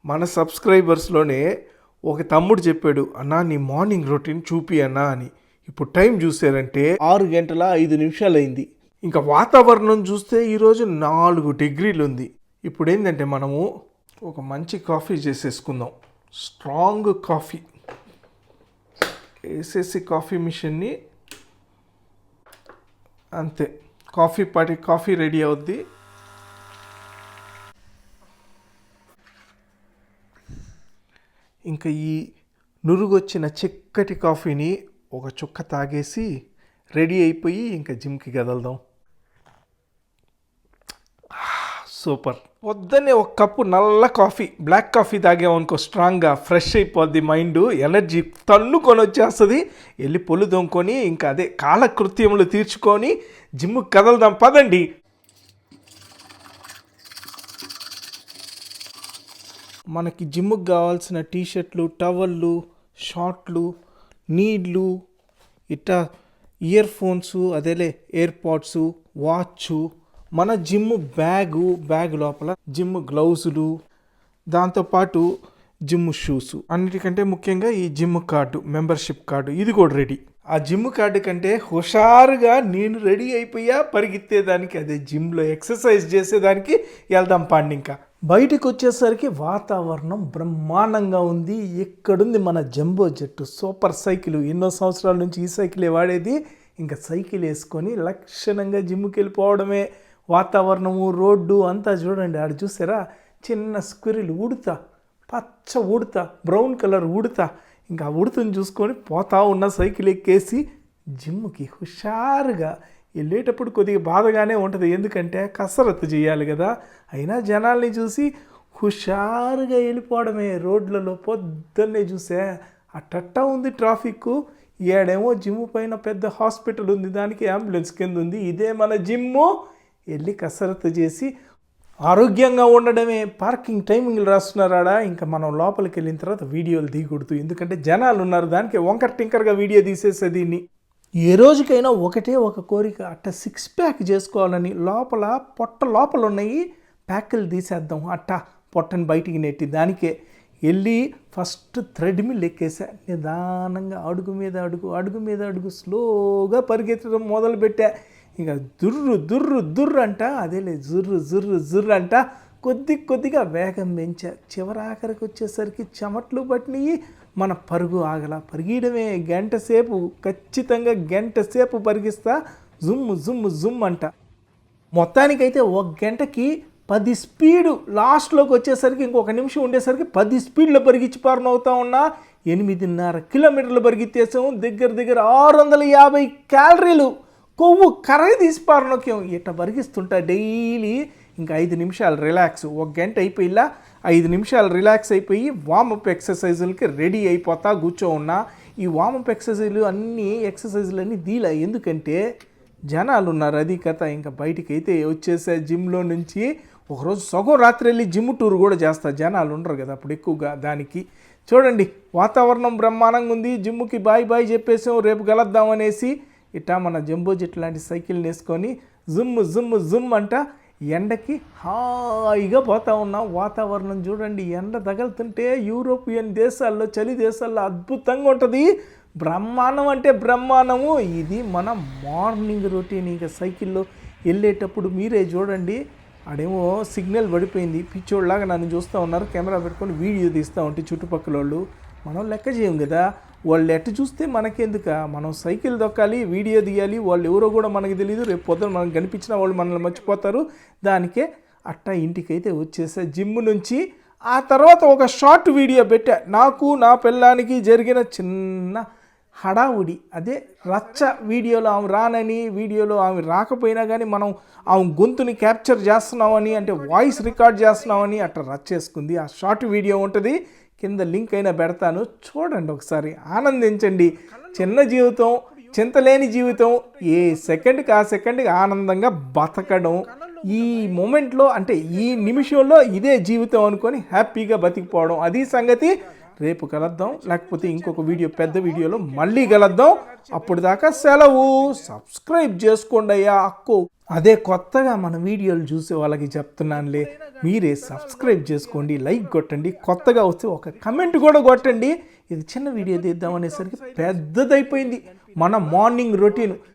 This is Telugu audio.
మన సబ్స్క్రైబర్స్లోనే ఒక తమ్ముడు చెప్పాడు, అన్నా నీ మార్నింగ్ రొటీన్ చూపి అన్నా అని. ఇప్పుడు టైం చూసారంటే 6:05 అయింది. ఇంకా వాతావరణం చూస్తే ఈరోజు 4 డిగ్రీలు ఉంది. ఇప్పుడు ఏంటంటే మనము ఒక మంచి కాఫీ చేసేసుకుందాం. స్ట్రాంగ్ కాఫీ వేసేసి కాఫీ మిషన్ని అంతే, కాఫీ రెడీ అవుద్ది. ఇంకా ఈ నురుగొచ్చిన చిక్కటి కాఫీని ఒక చుక్క తాగేసి రెడీ అయిపోయి ఇంకా జిమ్కి కదలదాం. సూపర్. పొద్దున్నే ఒక కప్పు నల్ల కాఫీ, బ్లాక్ కాఫీ తాగామనుకో స్ట్రాంగ్గా ఫ్రెష్ అయిపోద్ది, మైండ్ ఎనర్జీ తన్నుకొని వచ్చేస్తుంది. వెళ్ళి పొలు దొంకొని ఇంకా అదే కాలకృత్యములు తీర్చుకొని జిమ్కి కదలదాం పదండి. మనకి జిమ్కి కావాల్సిన టీషర్ట్లు, టవళ్ళు, షార్ట్లు, నీడ్లు, ఇట్టా ఇయర్ ఫోన్స్, అదేలే ఎయిర్పాడ్స్, వాచ్, మన జిమ్ బ్యాగ్ లోపల జిమ్ గ్లౌజులు, దాంతోపాటు జిమ్ షూస్, అన్నిటికంటే ముఖ్యంగా ఈ జిమ్ కార్డు, మెంబర్షిప్ కార్డు, ఇది కూడా రెడీ. ఆ జిమ్ కార్డు కంటే హుషారుగా నేను రెడీ అయిపోయా పరిగెత్తేదానికి, అదే జిమ్లో ఎక్సర్సైజ్ చేసేదానికి వెళ్దాం పండి. ఇంకా బయటకు వచ్చేసరికి వాతావరణం బ్రహ్మాండంగా ఉంది. ఎక్కడుంది మన జంబో జెట్ సూపర్ సైకిల్, ఎన్నో సంవత్సరాల నుంచి ఈ సైకిలే వాడేది. ఇంకా సైకిల్ వేసుకొని లక్షణంగా జిమ్కి వెళ్ళిపోవడమే. వాతావరణము, రోడ్డు అంతా చూడండి. ఆడ చూసారా చిన్న స్క్విరిల్ ఉడతా, పచ్చ ఉడతా, బ్రౌన్ కలర్ ఉడతా. ఇంకా ఉడతని చూసుకొని పోతా ఉన్న సైకిల్ ఎక్కేసి జిమ్కి హుషారుగా వెళ్ళేటప్పుడు కొద్దిగా బాధగానే ఉంటుంది, ఎందుకంటే కసరత్తు చేయాలి కదా. అయినా జనాల్ని చూసి హుషారుగా వెళ్ళిపోవడమే. రోడ్లలో పొద్దున్నే చూసే అట్టట్టా ఉంది ట్రాఫిక్. ఏడేమో జిమ్ పైన పెద్ద హాస్పిటల్ ఉంది, దానికి అంబులెన్స్ కింద ఉంది. ఇదే మన జిమ్ము. వెళ్ళి కసరత్తు చేసి ఆరోగ్యంగా ఉండడమే. పార్కింగ్ టైమింగ్లు రాస్తున్నారాడా. ఇంకా మనం లోపలికి వెళ్ళిన తర్వాత వీడియోలు దిగకూడదు, ఎందుకంటే జనాలు ఉన్నారు. దానికి వంకర టింకర్గా వీడియో తీసేసే దీన్ని. ఏ రోజుకైనా ఒకటే ఒక కోరిక, అట్ట 6 ప్యాక్ చేసుకోవాలని. పొట్ట లోపల ఉన్నాయి ప్యాకులు తీసేద్దాం, అట్టా పొట్టని బయటికి నెట్టి. దానికే వెళ్ళి ఫస్ట్ థ్రెడ్మిల్ ఎక్కేసా. నిదానంగా అడుగు మీద అడుగు స్లోగా పరిగెత్తడం మొదలుపెట్టా. ఇంకా దుర్రు అంట, అదేలే జుర్రు అంట కొద్దిగా వేగం పెంచా. చివరాఖరికి వచ్చేసరికి చెమట్లు పట్టినవి. మన పరుగు ఆగల, పరిగెయడమే. ఖచ్చితంగా గంట సేపు పరిగిస్తా. జుమ్ అంట. మొత్తానికైతే 1 గంటకి 10 స్పీడు. లాస్ట్లోకి వచ్చేసరికి ఇంకొక నిమిషం ఉండేసరికి 10 స్పీడ్లో పరిగించి పారనవుతా ఉన్నా. 8.5 కిలోమీటర్లు పరిగెత్తేసాము. దగ్గర 650 క్యాలరీలు కొవ్వు కరగి తీసి పారనొక్కాం. ఇట్లా పరిగిస్తుంటా డైలీ. ఇంకా 5 నిమిషాలు రిలాక్స్. 1 గంట అయిపోయిలా 5 నిమిషాలు రిలాక్స్ అయిపోయి వామప్ ఎక్సర్సైజులకి రెడీ అయిపోతా కూర్చో ఉన్నా. ఈ వామప్ ఎక్సర్సైజులన్నీ దీలా, ఎందుకంటే జనాలు ఉన్నారు, అది కథ. ఇంకా బయటికైతే వచ్చేసా జిమ్లో నుంచి. ఒకరోజు సగం రాత్రి వెళ్ళి జిమ్ టూర్ కూడా చేస్తా, జనాలు ఉండరు కదా అప్పుడు ఎక్కువగా. దానికి చూడండి వాతావరణం బ్రహ్మాండంగా ఉంది. జిమ్కి బాయ్ చెప్పేసాం, రేపు కలుద్దామనేసి ఇట్టా మన జంబో జెట్ లాంటి సైకిల్ వేసుకొని జుమ్ అంట ఎండకి హాయిగా పోతా ఉన్నాం. వాతావరణం చూడండి, ఎండ తగులుతుంటే యూరోపియన్ దేశాల్లో, చలి దేశాల్లో అద్భుతంగా ఉంటుంది. బ్రహ్మాండం అంటే బ్రహ్మాండము. ఇది మన మార్నింగ్ రొటీన్. ఇంకా సైకిల్లో వెళ్ళేటప్పుడు మీరే చూడండి, ఆడేమో సిగ్నల్ పడిపోయింది, పిచ్చోళ్ళలాగా నన్ను చూస్తూ ఉన్నారు. కెమెరా పెట్టుకొని వీడియో తీస్తూ ఉంటే చుట్టుపక్కల వాళ్ళు మనం లెక్క చేయం కదా. వాళ్ళు ఎట్టు చూస్తే మనకెందుక, మనం సైకిల్ దొక్కాలి, వీడియో తీయాలి. వాళ్ళు ఎవరో కూడా మనకి తెలియదు, రేపు పొద్దున మనకు కనిపించిన వాళ్ళు మనల్ని మర్చిపోతారు. దానికే అట్టా ఇంటికైతే వచ్చేసా జిమ్ నుంచి. ఆ తర్వాత ఒక షార్ట్ వీడియో పెట్టా. నాకు నా పిల్లానికి జరిగిన చిన్న హడావుడి, అదే రచ్చ. వీడియోలో ఆమె రానని, వీడియోలో ఆమె రాకపోయినా కానీ మనం ఆమె గొంతుని క్యాప్చర్ చేస్తున్నామని, అంటే వాయిస్ రికార్డ్ చేస్తున్నామని అట్లా రచ్చేసుకుంది. ఆ షార్ట్ వీడియో ఉంటుంది, కింద లింక్ అయినా పెడతాను, చూడండి ఒకసారి, ఆనందించండి. చిన్న జీవితం, చింతలేని జీవితం, ఏ సెకండ్కి ఆ సెకండ్కి ఆనందంగా బతకడం. ఈ మూమెంట్లో, అంటే ఈ నిమిషంలో ఇదే జీవితం అనుకొని హ్యాపీగా బతికిపోవడం, అది సంగతి. రేపు కలుద్దాం, లేకపోతే ఇంకొక పెద్ద వీడియోలో మళ్ళీ కలుద్దాం. అప్పుడు దాకా సెలవు. సబ్స్క్రైబ్ చేసుకోండి అయ్యా అక్కో. అదే కొత్తగా మన వీడియోలు చూసే వాళ్ళకి చెప్తున్నానులే, మీరే సబ్స్క్రైబ్ చేసుకోండి, లైక్ కొట్టండి, కొత్తగా వస్తే ఒక కమెంట్ కూడా కొట్టండి. ఇది చిన్న వీడియో తీద్దాం అనేసరికి పెద్దదైపోయింది మన మార్నింగ్ రొటీన్.